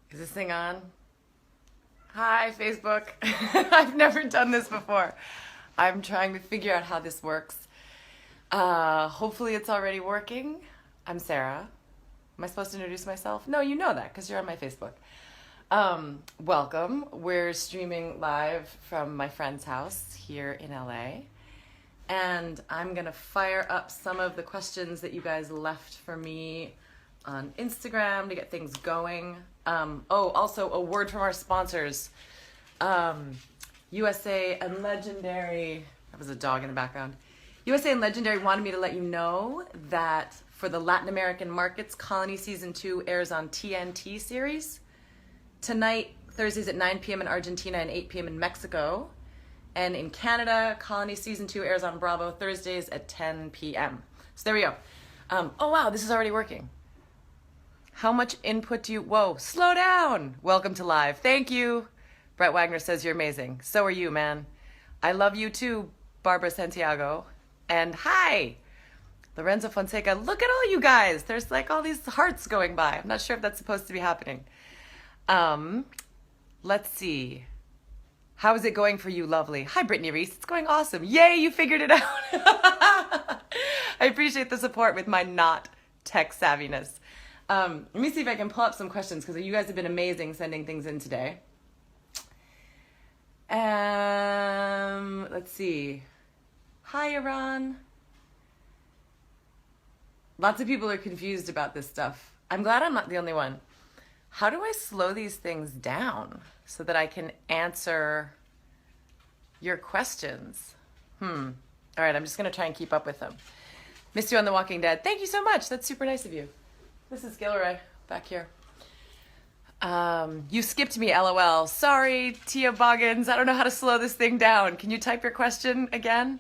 Is this thing on? Hi, Facebook. I've never done this before. I'm trying to figure out how this works. Hopefully it's already working. I'm Sarah. Am I supposed to introduce myself? No, you know that because you're on my Facebook. Welcome. We're streaming live from my friend's house here in LA. And I'm going to fire up some of the questions that you guys left for me on Instagram to get things going. Also a word from our sponsors. USA and Legendary, that was a dog in the background. USA and Legendary wanted me to let you know that for the Latin American markets, Colony Season 2 airs on TNT series. Tonight, Thursdays at 9 p.m. in Argentina and 8 p.m. in Mexico. And in Canada, Colony Season 2 airs on Bravo Thursdays at 10 p.m. So there we go. Oh wow, this is already working. How much input do you... Whoa, slow down. Welcome to live. Thank you. Brett Wagner says you're amazing. So are you, man. I love you too, Barbara Santiago. And hi, Lorenzo Fonseca. Look at all you guys. There's like all these hearts going by. I'm not sure if that's supposed to be happening. Let's see. How is it going for you, lovely? Hi, Brittany Reese. It's going awesome. Yay, you figured it out. I appreciate the support with my not tech savviness. Let me see if I can pull up some questions because you guys have been amazing sending things in today. Let's see. Hi, Iran. Lots of people are confused about this stuff. I'm glad I'm not the only one. How do I slow these things down so that I can answer your questions? All right, I'm just going to try and keep up with them. Missed you on The Walking Dead. Thank you so much. That's super nice of you. This is Gilroy back here. You skipped me, LOL. Sorry, Tia Boggins. I don't know how to slow this thing down. Can you type your question again?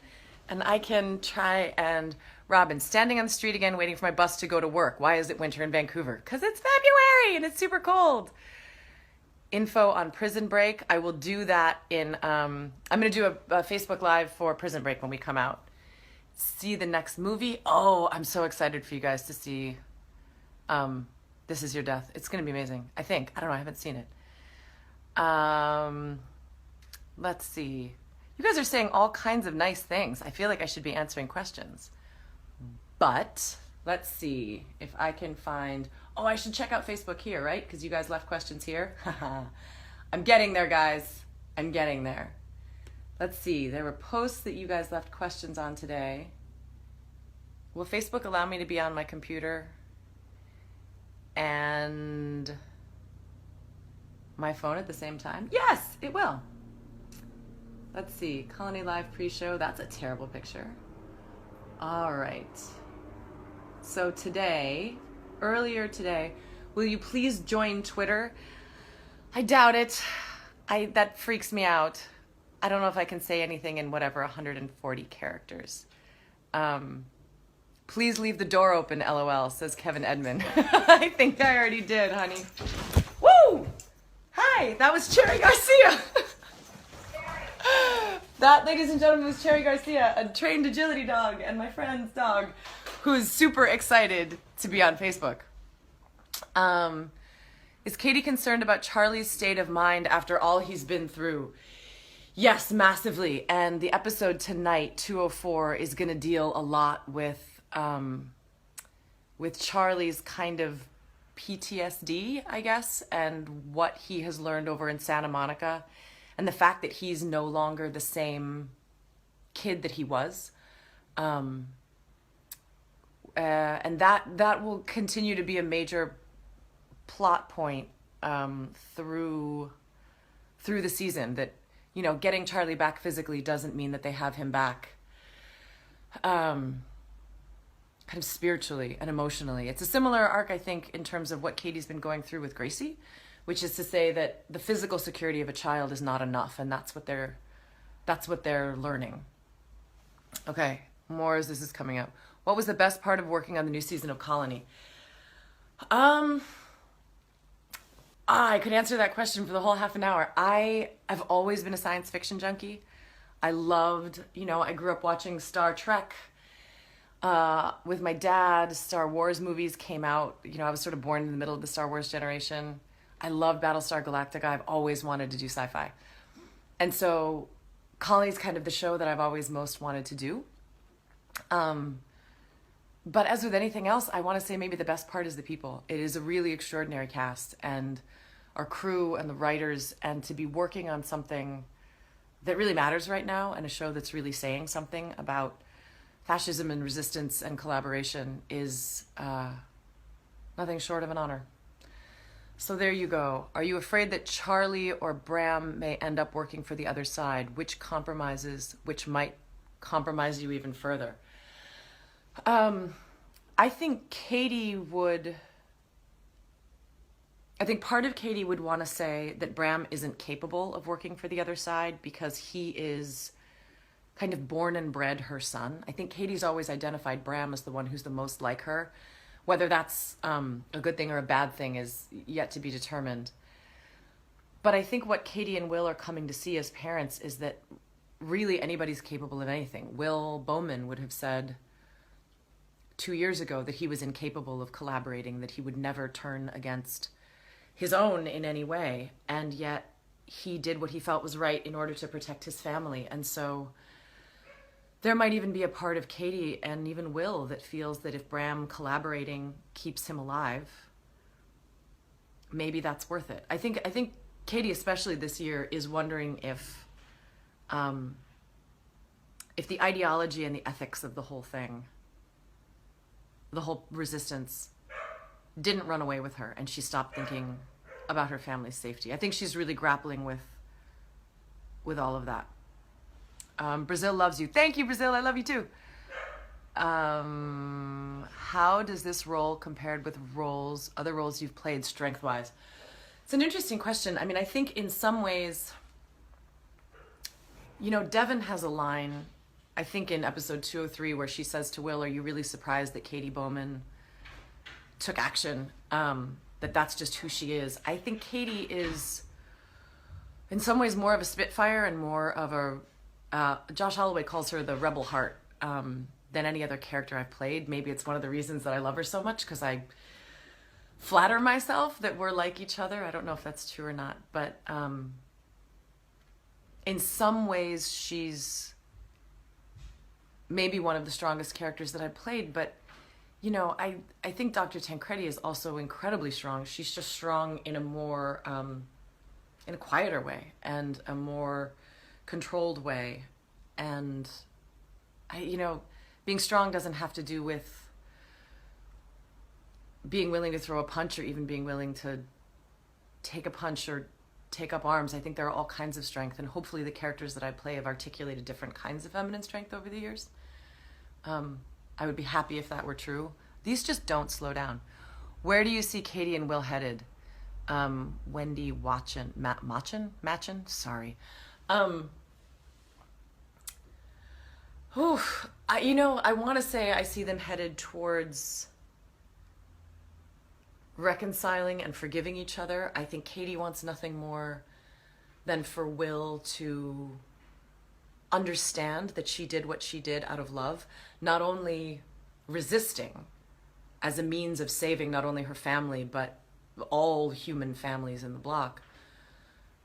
And I can try and... Robin, standing on the street again, waiting for my bus to go to work. Why is it winter in Vancouver? Because it's February and it's super cold. Info on Prison Break. I will do that in... I'm going to do a Facebook Live for Prison Break when we come out. See the next movie. Oh, I'm so excited for you guys to see... This Is Your Death. It's going to be amazing. I think. I don't know. I haven't seen it. Let's see. You guys are saying all kinds of nice things. I feel like I should be answering questions. But let's see if I can find... Oh, I should check out Facebook here, right? Because you guys left questions here. I'm getting there, guys. I'm getting there. Let's see. There were posts that you guys left questions on today. Will Facebook allow me to be on my computer and my phone at the same time? Yes, it will. Let's see. Colony Live pre-show. That's a terrible picture. All right. So earlier today, will you please join Twitter? I doubt it. That freaks me out. I don't know if I can say anything in whatever 140 characters. Please leave the door open, LOL, says Kevin Edmond. I think I already did, honey. Woo! Hi, that was Cherry Garcia. That, ladies and gentlemen, was Cherry Garcia, a trained agility dog and my friend's dog, who is super excited to be on Facebook. Is Katie concerned about Charlie's state of mind after all he's been through? Yes, massively. And the episode tonight, 204, is going to deal a lot with Charlie's kind of PTSD, I guess, and what he has learned over in Santa Monica. And the fact that he's no longer the same kid that he was. And that will continue to be a major plot point through the season. That, you know, getting Charlie back physically doesn't mean that they have him back kind of spiritually and emotionally. It's a similar arc, I think, in terms of what Katie's been going through with Gracie, which is to say that the physical security of a child is not enough, and that's what they're learning. Okay, more as this is coming up. What was the best part of working on the new season of Colony? I could answer that question for the whole half an hour. I have always been a science fiction junkie. I loved, I grew up watching Star Trek with my dad. Star Wars movies came out. I was sort of born in the middle of the Star Wars generation. I love Battlestar Galactica. I've always wanted to do sci-fi. And so Collie's kind of the show that I've always most wanted to do. But as with anything else, I want to say maybe the best part is the people. It is a really extraordinary cast, and our crew and the writers, and to be working on something that really matters right now, and a show that's really saying something about fascism and resistance and collaboration is nothing short of an honor. So there you go. Are you afraid that Charlie or Bram may end up working for the other side? Which might compromise you even further? I think part of Katie would want to say that Bram isn't capable of working for the other side because he is kind of born and bred her son. I think Katie's always identified Bram as the one who's the most like her. Whether that's a good thing or a bad thing is yet to be determined. But I think what Katie and Will are coming to see as parents is that really anybody's capable of anything. Will Bowman would have said 2 years ago that he was incapable of collaborating, that he would never turn against his own in any way, and yet he did what he felt was right in order to protect his family. And so there might even be a part of Katie and even Will that feels that if Bram collaborating keeps him alive, maybe that's worth it. I think Katie, especially this year, is wondering if the ideology and the ethics of the whole thing, the whole resistance, didn't run away with her and she stopped thinking about her family's safety. I think she's really grappling with all of that. Brazil loves you. Thank you, Brazil. I love you too. How does this role compared with other roles you've played strength-wise? It's an interesting question. I mean, I think in some ways, Devon has a line, I think in episode 203, where she says to Will, "Are you really surprised that Katie Bowman took action? That's just who she is." I think Katie is in some ways more of a Spitfire and more of a Josh Holloway calls her the rebel heart than any other character I've played. Maybe it's one of the reasons that I love her so much, because I flatter myself that we're like each other. I don't know if that's true or not, but in some ways she's maybe one of the strongest characters that I've played. But I think Dr. Tancredi is also incredibly strong. She's just strong in a more in a quieter way and a more controlled way. And being strong doesn't have to do with being willing to throw a punch or even being willing to take a punch or take up arms. I think there are all kinds of strength, and hopefully the characters that I play have articulated different kinds of feminine strength over the years. I would be happy if that were true. These just don't slow down. Where do you see Katie and Will headed? Wendy Machin? Sorry. I want to say I see them headed towards reconciling and forgiving each other. I think Katie wants nothing more than for Will to understand that she did what she did out of love, not only resisting as a means of saving not only her family, but all human families in the block,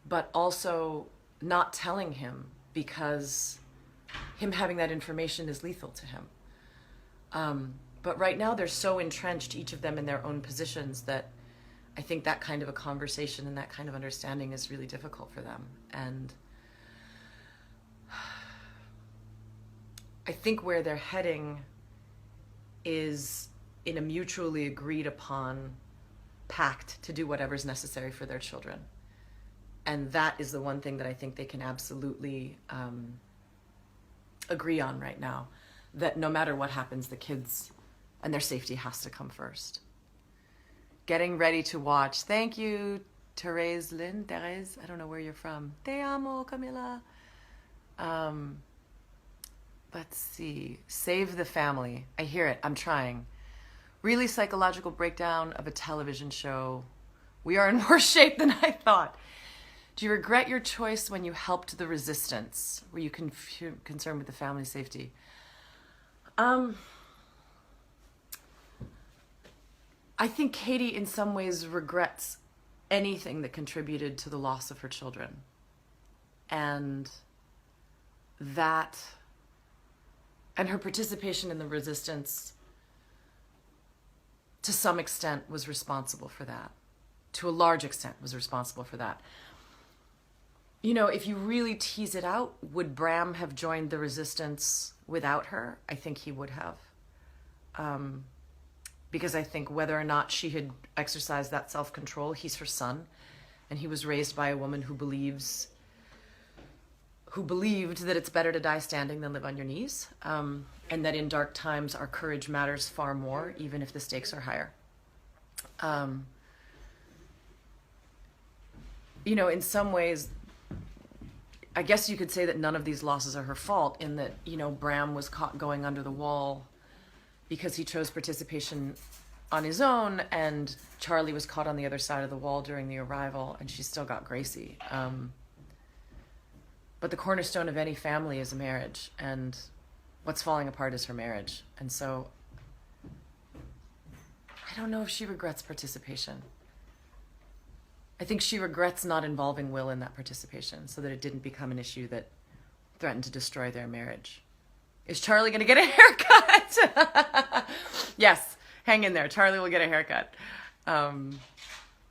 but also not telling him because him having that information is lethal to him. But right now they're so entrenched, each of them in their own positions, that I think that kind of a conversation and that kind of understanding is really difficult for them. And I think where they're heading is in a mutually agreed upon pact to do whatever's necessary for their children. And that is the one thing that I think they can absolutely agree on right now, that no matter what happens, the kids and their safety has to come first. Getting ready to watch. Thank you, Therese, I don't know where you're from. Te amo, Camila. Let's see. Save the Family. I hear it. I'm trying. Really psychological breakdown of a television show. We are in worse shape than I thought. Do you regret your choice when you helped the resistance? Were you concerned with the family's safety? I think Katie in some ways regrets anything that contributed to the loss of her children. And that, and her participation in the resistance to some extent was responsible for that. To a large extent was responsible for that. You know, if you really tease it out, would Bram have joined the resistance without her? I think he would have. Because I think whether or not she had exercised that self-control, he's her son, and he was raised by a woman who believed that it's better to die standing than live on your knees, and that in dark times our courage matters far more, even if the stakes are higher. You know, in some ways, I guess you could say that none of these losses are her fault, in that, you know, Bram was caught going under the wall because he chose participation on his own, and Charlie was caught on the other side of the wall during the arrival, and she still got Gracie. But the cornerstone of any family is a marriage, and what's falling apart is her marriage. And so I don't know if she regrets participation. I think she regrets not involving Will in that participation so that it didn't become an issue that threatened to destroy their marriage. Is Charlie going to get a haircut? Yes, hang in there. Charlie will get a haircut.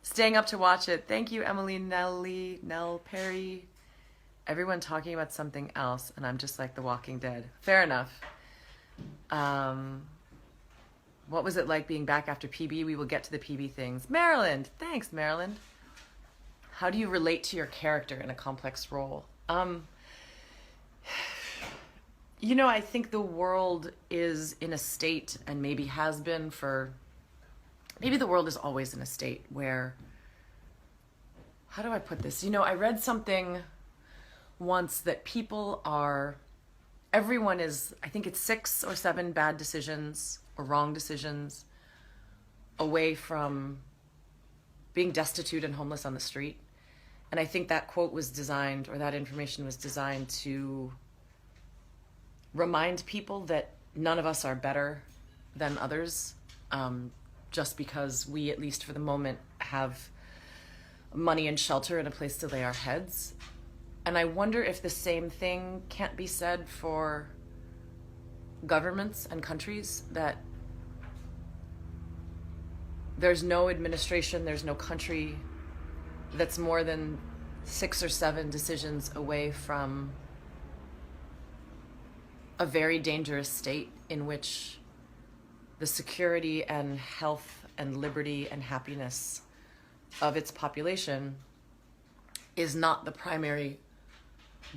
Staying up to watch it. Thank you, Emily, Nellie, Nell, Perry. Everyone talking about something else, and I'm just like The Walking Dead. Fair enough. What was it like being back after PB? We will get to the PB things. Maryland. Thanks, Maryland. How do you relate to your character in a complex role? You know, I think the world is in a state, and maybe has been for, maybe the world is always in a state where, how do I put this? You know, I read something once that everyone is, I think it's 6 or 7 bad decisions or wrong decisions away from being destitute and homeless on the street. And I think that quote was designed, or that information was designed to remind people that none of us are better than others, just because we, at least for the moment, have money and shelter and a place to lay our heads. And I wonder if the same thing can't be said for governments and countries, that there's no administration, there's no country that's more than 6 or 7 decisions away from a very dangerous state in which the security and health and liberty and happiness of its population is not the primary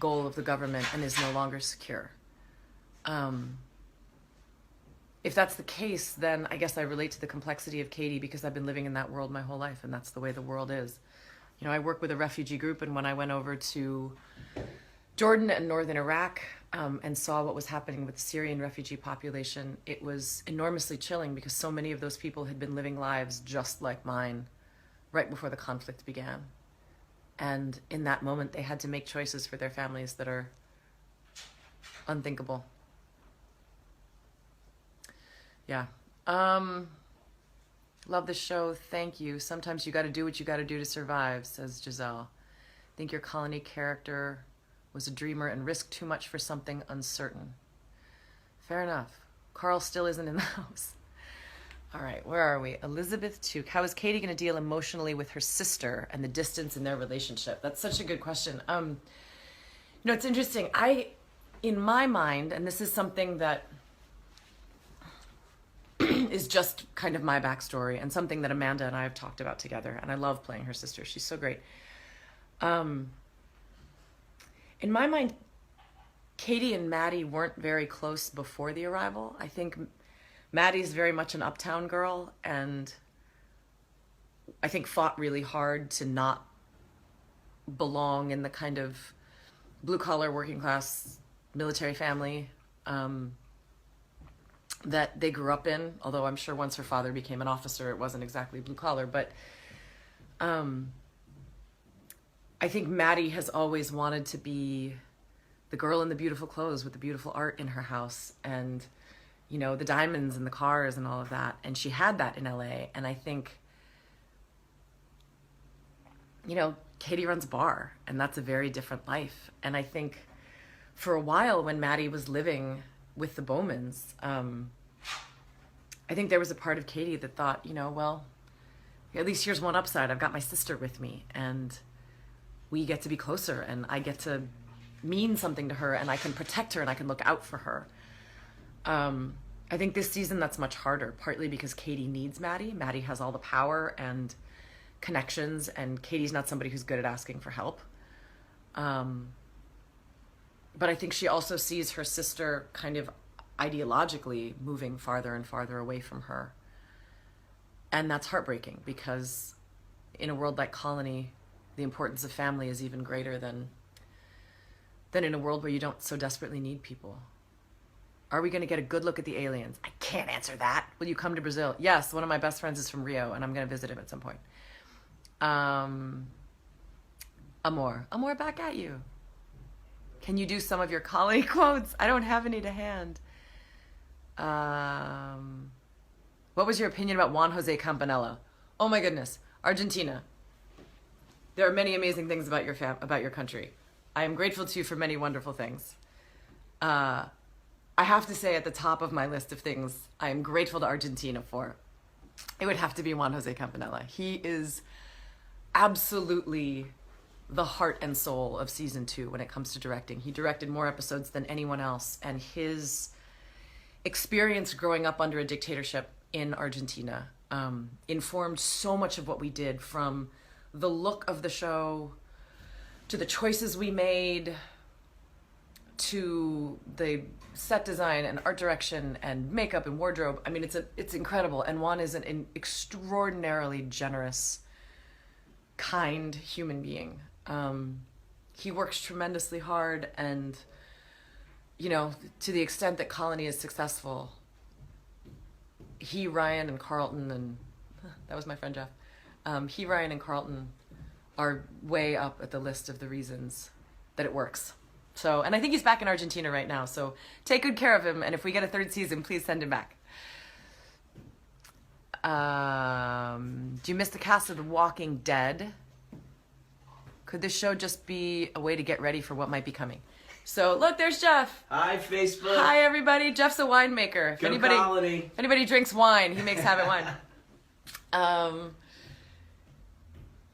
goal of the government and is no longer secure. If that's the case, then I guess I relate to the complexity of Katie, because I've been living in that world my whole life, and that's the way the world is. You know, I work with a refugee group, and when I went over to Jordan and northern Iraq and saw what was happening with the Syrian refugee population, it was enormously chilling, because so many of those people had been living lives just like mine right before the conflict began. And in that moment, they had to make choices for their families that are unthinkable. Yeah. Love the show. Thank you. Sometimes you got to do what you got to do to survive, says Giselle. Think your colony character was a dreamer and risked too much for something uncertain. Fair enough. Carl still isn't in the house. All right, where are we? Elizabeth Tuke. How is Katie going to deal emotionally with her sister and the distance in their relationship? That's such a good question. You know, it's interesting. In my mind, and this is something that is just kind of my backstory and something that Amanda and I have talked about together, and I love playing her sister. She's so great. In my mind, Katie and Maddie weren't very close before the arrival. I think Maddie's very much an uptown girl, and I think fought really hard to not belong in the kind of blue-collar, working-class military family that they grew up in, although I'm sure once her father became an officer, it wasn't exactly blue-collar. But I think Maddie has always wanted to be the girl in the beautiful clothes with the beautiful art in her house, and you know, the diamonds and the cars and all of that. And she had that in LA. And I think Katie runs a bar, and that's a very different life. And I think for a while when Maddie was living with the Bowmans, I think there was a part of Katie that thought, well, at least here's one upside. I've got my sister with me, and we get to be closer, and I get to mean something to her, and I can protect her, and I can look out for her. I think this season that's much harder, partly because Katie needs Maddie. Maddie has all the power and connections, and Katie's not somebody who's good at asking for help. But I think she also sees her sister kind of ideologically moving farther and farther away from her. And that's heartbreaking, because in a world like Colony, the importance of family is even greater than in a world where you don't so desperately need people. Are we going to get a good look at the aliens? I can't answer that. Will you come to Brazil? Yes, one of my best friends is from Rio, and I'm going to visit him at some point. Amor, back at you. Can you do some of your Colony quotes? I don't have any to hand. What was your opinion about Juan Jose Campanella? Oh my goodness, Argentina. There are many amazing things about your country. I am grateful to you for many wonderful things. I have to say, at the top of my list of things I am grateful to Argentina for, it would have to be Juan Jose Campanella. He is absolutely the heart and soul of season 2 when it comes to directing. He directed more episodes than anyone else, and his experience growing up under a dictatorship in Argentina informed so much of what we did, from the look of the show to the choices we made to the set design and art direction and makeup and wardrobe. I mean, it's incredible. And Juan is an extraordinarily generous, kind human being. He works tremendously hard, and to the extent that Colony is successful, he, Ryan, and Carlton, and that was my friend Jeff, he, Ryan, and Carlton are way up at the list of the reasons that it works. So, and I think he's back in Argentina right now, so take good care of him, and if we get a 3rd season, please send him back. Do you miss the cast of The Walking Dead? Could this show just be a way to get ready for what might be coming? So, look, there's Jeff. Hi, Facebook. Hi, everybody. Jeff's a winemaker. Go Colony. If anybody drinks wine, he makes Habit wine.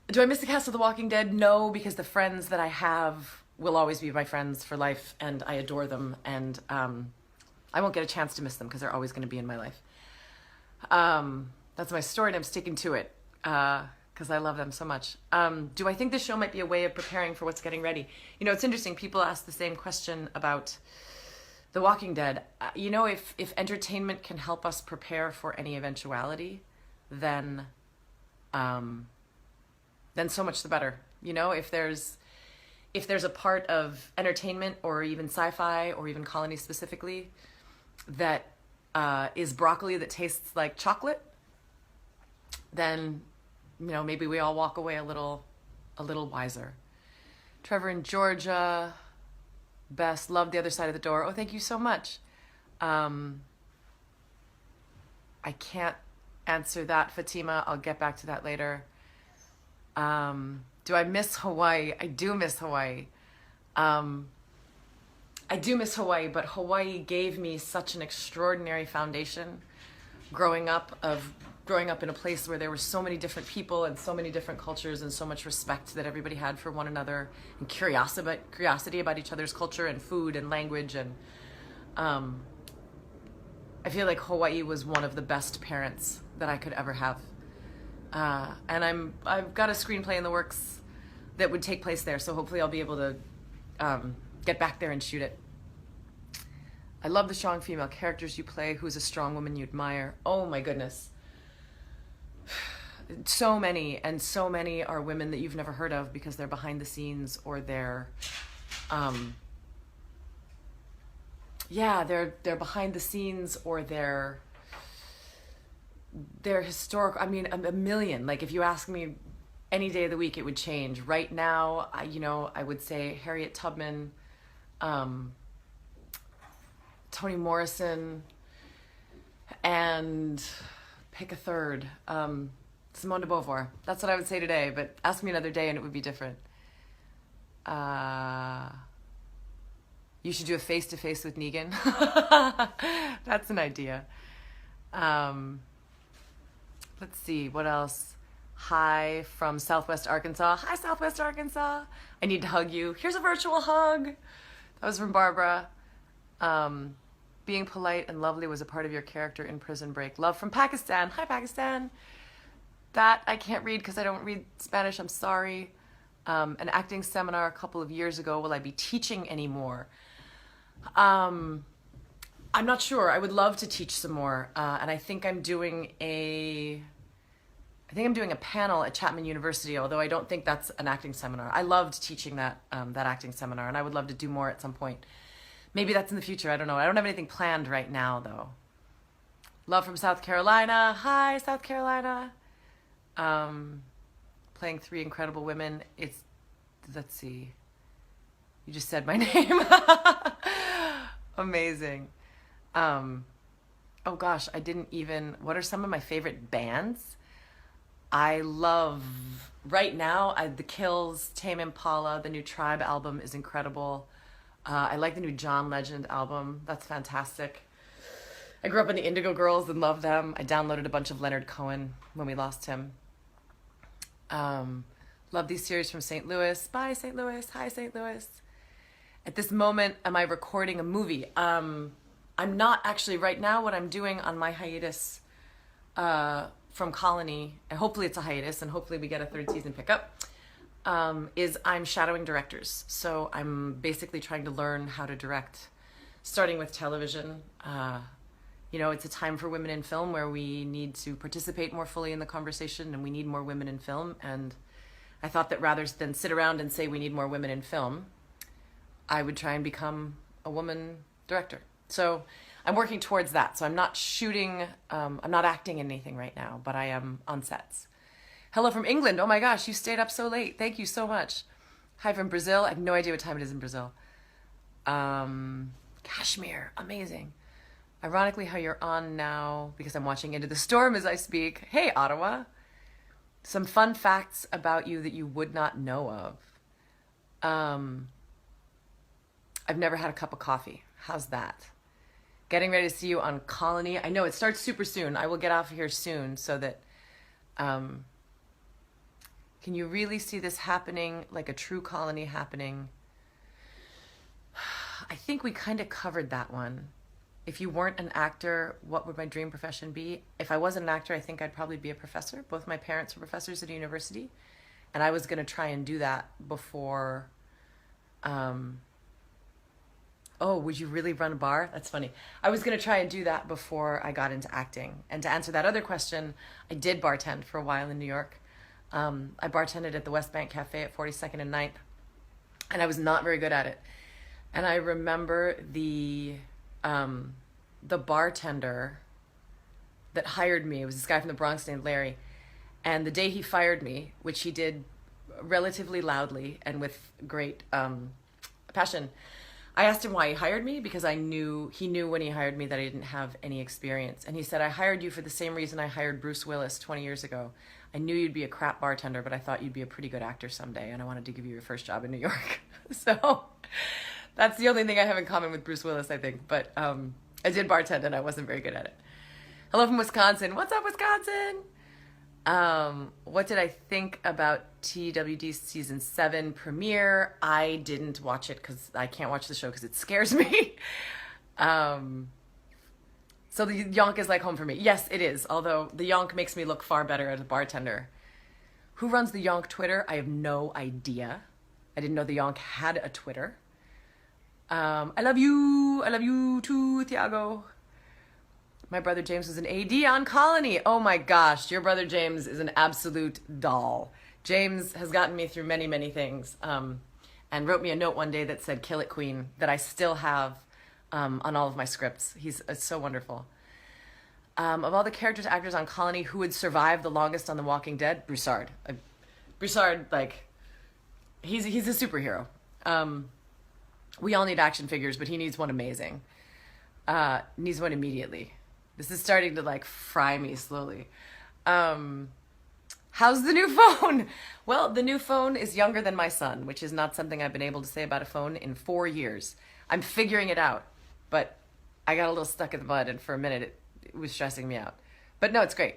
Do I miss the cast of The Walking Dead? No, because the friends that I have will always be my friends for life, and I adore them, and I won't get a chance to miss them because they're always going to be in my life. That's my story, and I'm sticking to it because I love them so much. Do I think this show might be a way of preparing for what's getting ready? It's interesting. People ask the same question about The Walking Dead. If entertainment can help us prepare for any eventuality, then so much the better. If there's a part of entertainment, or even sci-fi, or even Colony specifically, that is broccoli that tastes like chocolate, then maybe we all walk away a little wiser. Trevor in Georgia, Best, love The Other Side of the Door. Oh, thank you so much. I can't answer that, Fatima. I'll get back to that later. Do I miss Hawaii? I do miss Hawaii. But Hawaii gave me such an extraordinary foundation growing up in a place where there were so many different people and so many different cultures, and so much respect that everybody had for one another, and curiosity about each other's culture and food and language. And I feel like Hawaii was one of the best parents that I could ever have. And I've got a screenplay in the works that would take place there, so hopefully I'll be able to get back there and shoot it. I love the strong female characters you play. Who's a strong woman you admire? Oh my goodness. So many are women that you've never heard of because they're behind the scenes, or they're behind the scenes, or they're historical. I mean, a million. Like, if you ask me any day of the week, it would change. Right now, I would say Harriet Tubman, Toni Morrison, and pick a third. Simone de Beauvoir. That's what I would say today, but ask me another day and it would be different. You should do a face-to-face with Negan. That's an idea. Let's see, what else? Hi from Southwest Arkansas. Hi, Southwest Arkansas. I need to hug you. Here's a virtual hug. That was from Barbara. Being polite and lovely was a part of your character in Prison Break. Love from Pakistan. Hi, Pakistan. That I can't read because I don't read Spanish. I'm sorry. An acting seminar a couple of years ago. Will I be teaching anymore? I'm not sure. I would love to teach some more. And I think I'm doing a panel at Chapman University, although I don't think that's an acting seminar. I loved teaching that acting seminar, and I would love to do more at some point. Maybe that's in the future. I don't know. I don't have anything planned right now, though. Love from South Carolina. Hi, South Carolina. Playing 3 incredible women. Let's see. You just said my name. Amazing. Oh gosh, what are some of my favorite bands? I love, right now, The Kills, Tame Impala, the new Tribe album is incredible. I like the new John Legend album. That's fantastic. I grew up in the Indigo Girls and loved them. I downloaded a bunch of Leonard Cohen when we lost him. Love these series from St. Louis. Bye, St. Louis. Hi, St. Louis. At this moment, am I recording a movie? I'm not actually right now. What I'm doing on my hiatus from Colony, and hopefully it's a hiatus, and hopefully we get a 3rd season pickup, is I'm shadowing directors. So I'm basically trying to learn how to direct, starting with television. It's a time for women in film where we need to participate more fully in the conversation, and we need more women in film. And I thought that rather than sit around and say we need more women in film, I would try and become a woman director. So I'm working towards that. So I'm not shooting, I'm not acting in anything right now, but I am on sets. Hello from England. Oh my gosh, you stayed up so late. Thank you so much. Hi from Brazil. I have no idea what time it is in Brazil. Kashmir, amazing. Ironically, how you're on now, because I'm watching Into the Storm as I speak. Hey, Ottawa. Some fun facts about you that you would not know of. I've never had a cup of coffee. How's that? Getting ready to see you on Colony. I know it starts super soon. I will get off of here soon so that... can you really see this happening, like a true Colony happening? I think we kind of covered that one. If you weren't an actor, what would my dream profession be? If I wasn't an actor, I think I'd probably be a professor. Both my parents were professors at a university, and I was going to try and do that before... Oh, would you really run a bar? That's funny. I was going to try and do that before I got into acting. And to answer that other question, I did bartend for a while in New York. I bartended at the West Bank Cafe at 42nd and 9th, and I was not very good at it. And I remember the bartender that hired me, it was this guy from the Bronx named Larry. And the day he fired me, which he did relatively loudly and with great passion, I asked him why he hired me, because he knew when he hired me that I didn't have any experience. And he said, I hired you for the same reason I hired Bruce Willis 20 years ago. I knew you'd be a crap bartender, but I thought you'd be a pretty good actor someday, and I wanted to give you your first job in New York. So that's the only thing I have in common with Bruce Willis, I think. But I did bartend, and I wasn't very good at it. Hello from Wisconsin. What's up, Wisconsin? What did I think about TWD season 7 premiere? I didn't watch it because I can't watch the show because it scares me. So the Yonk is like home for me. Yes, it is. Although the Yonk makes me look far better as a bartender. Who runs the Yonk Twitter? I have no idea. I didn't know the Yonk had a Twitter. I love you. I love you too, Thiago. My brother James was an AD on Colony. Oh my gosh, your brother James is an absolute doll. James has gotten me through many, many things, and wrote me a note one day that said, "Kill it, Queen," that I still have on all of my scripts. It's so wonderful. Of all the characters, actors on Colony, who would survive the longest on The Walking Dead? Broussard. Broussard, like, he's a superhero. We all need action figures, but he needs one amazing. Needs one immediately. This is starting to like fry me slowly. How's the new phone? Well, the new phone is younger than my son, which is not something I've been able to say about a phone in 4 years. I'm figuring it out, but I got a little stuck in the mud, and for a minute it was stressing me out. But no, it's great.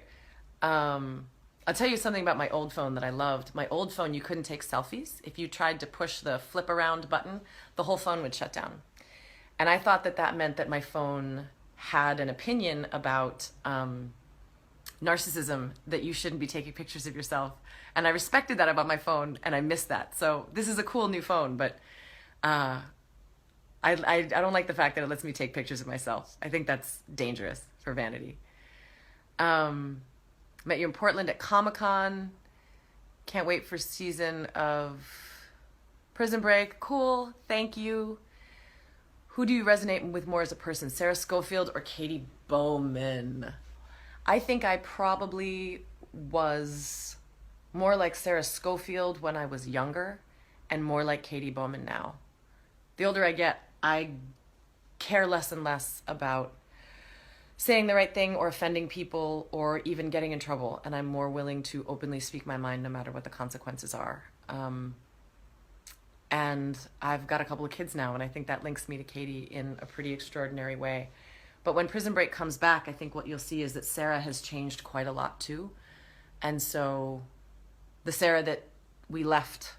I'll tell you something about my old phone that I loved. My old phone, you couldn't take selfies. If you tried to push the flip around button, the whole phone would shut down. And I thought that that meant that my phone had an opinion about narcissism, that you shouldn't be taking pictures of yourself. And I respected that about my phone, and I missed that. So this is a cool new phone, but I don't like the fact that it lets me take pictures of myself. I think that's dangerous for vanity. Met you in Portland at Comic-Con. Can't wait for season of Prison Break. Cool, thank you. Who do you resonate with more as a person, Sarah Schofield or Katie Bowman? I think I probably was more like Sarah Schofield when I was younger and more like Katie Bowman now. The older I get, I care less and less about saying the right thing or offending people or even getting in trouble, and I'm more willing to openly speak my mind no matter what the consequences are. And I've got a couple of kids now, and I think that links me to Katie in a pretty extraordinary way. But when Prison Break comes back, I think what you'll see is that Sarah has changed quite a lot too. And so the Sarah that we left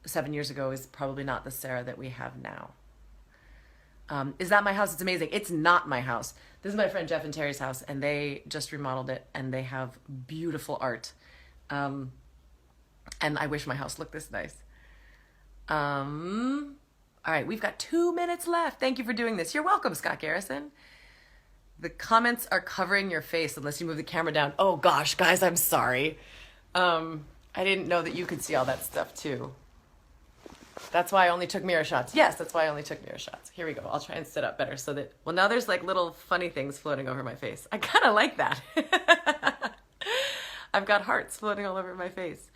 7 years ago is probably not the Sarah that we have now. Is that my house? It's amazing. It's not my house. This is my friend Jeff and Terry's house, and they just remodeled it, and they have beautiful art. And I wish my house looked this nice. All right, we've got 2 minutes left. Thank you for doing this. You're welcome, Scott Garrison. The comments are covering your face unless you move the camera down. Oh gosh, guys, I'm sorry. I didn't know that you could see all that stuff too. That's why I only took mirror shots. Yes, that's why I only took mirror shots. Here we go. I'll try and sit up better so that, well, now there's like little funny things floating over my face. I kind of like that. I've got hearts floating all over my face.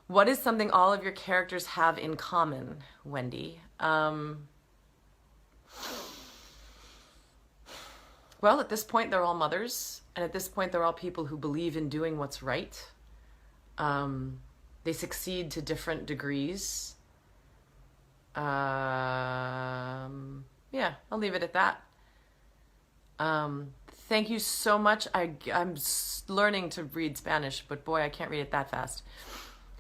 What is something all of your characters have in common, Wendy? Well, at this point, they're all mothers. And at this point, they're all people who believe in doing what's right. They succeed to different degrees. Yeah, I'll leave it at that. Thank you so much. I'm learning to read Spanish, but boy, I can't read it that fast.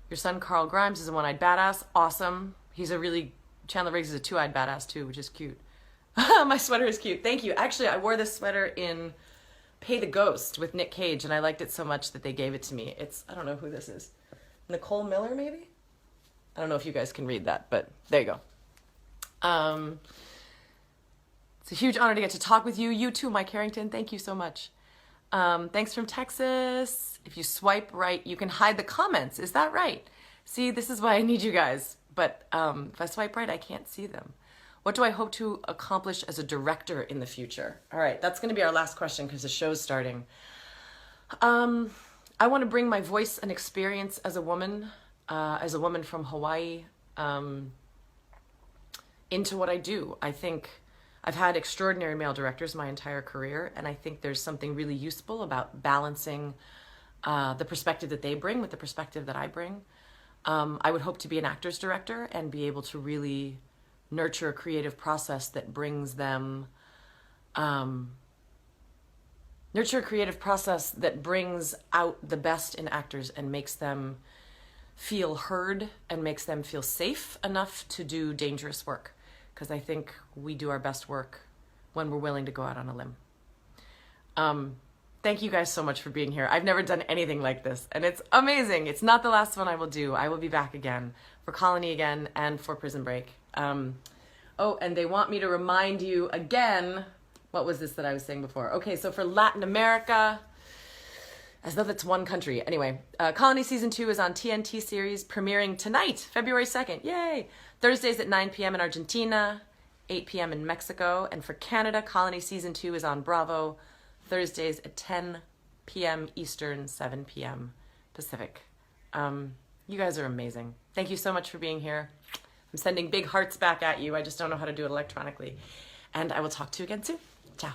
Your son, Carl Grimes, is a one-eyed badass. Awesome. Chandler Riggs is a two-eyed badass too, which is cute. My sweater is cute. Thank you. Actually, I wore this sweater in Pay the Ghost with Nick Cage, and I liked it so much that they gave it to me. I don't know who this is. Nicole Miller, maybe? I don't know if you guys can read that, but there you go. It's a huge honor to get to talk with you. You too, Mike Harrington. Thank you so much. Thanks from Texas. If you swipe right, you can hide the comments. Is that right? See, this is why I need you guys. But if I swipe right, I can't see them. What do I hope to accomplish as a director in the future? All right, that's going to be our last question because the show's starting. I want to bring my voice and experience as a woman from Hawaii, into what I do. I think I've had extraordinary male directors my entire career, and I think there's something really useful about balancing the perspective that they bring with the perspective that I bring. I would hope to be an actor's director and be able to really nurture a creative process that brings them, out the best in actors and makes them feel heard and makes them feel safe enough to do dangerous work. Because I think we do our best work when we're willing to go out on a limb. Thank you guys so much for being here. I've never done anything like this, and it's amazing. It's not the last one I will do. I will be back again for Colony again and for Prison Break. Oh, and they want me to remind you again, what was this that I was saying before? Okay, so for Latin America, as though that's one country. Anyway, Colony Season 2 is on TNT series, premiering tonight, February 2nd. Yay! Thursdays at 9 p.m. in Argentina, 8 p.m. in Mexico. And for Canada, Colony Season 2 is on Bravo, Thursdays at 10 p.m. Eastern, 7 p.m. Pacific. You guys are amazing. Thank you so much for being here. I'm sending big hearts back at you. I just don't know how to do it electronically. And I will talk to you again soon. Ciao.